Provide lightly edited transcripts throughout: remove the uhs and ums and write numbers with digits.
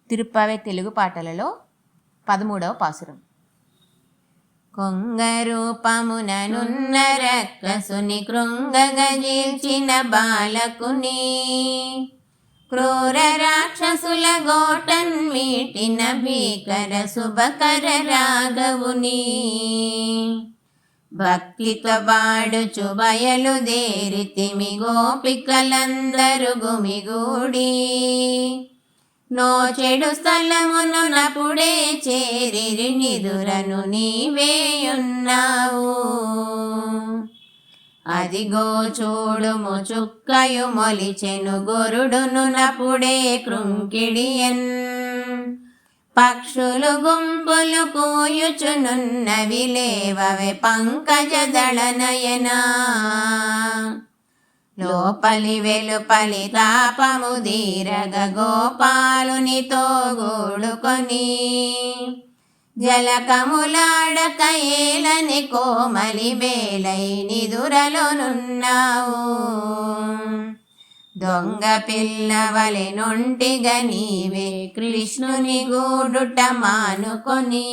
తిరుప్పావే తెలుగు పాటలలో 13వ పాసురం. కొంగరూపముననున్న రక్కసుని కృంగగజీల్చిన బాలకుని, క్రూర రాక్షసుల గోటన్మీటిన భీకర శుభకర రాఘవుని, భక్తితో బాడుచు బయలుదేరితిమి గోపికలందరు గుమిగూడి, నోచెడు స్థలమును నపుడే చేరిరి నిదురను నీవేయున్నావు. అదిగో చూడుము చుక్కయు మొలిచెను గొరుడును నపుడే కృంకిడియన్, పక్షులు గుంపులు కూయుచునున్నవి లేవవే పంకజదళ నయనా. లోపలి వెలుపలి తాపము దీరగ గోపాలునితో గూడుకొని, జలకములాడక ఏలని కోమలి బేలై నిదురలోనున్నావు. దొంగ పిల్లవలె నొంటిగ నీవే కృష్ణుని గూడుట మానుకొని,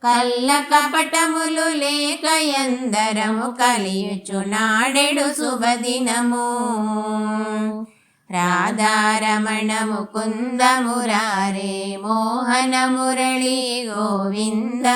కల్ల కపటములు లేక ఎందరము కలియుచు నాడెడు శుభదినము. రాధారమణ ముకుంద మురారే మోహన మురళీ గోవింద.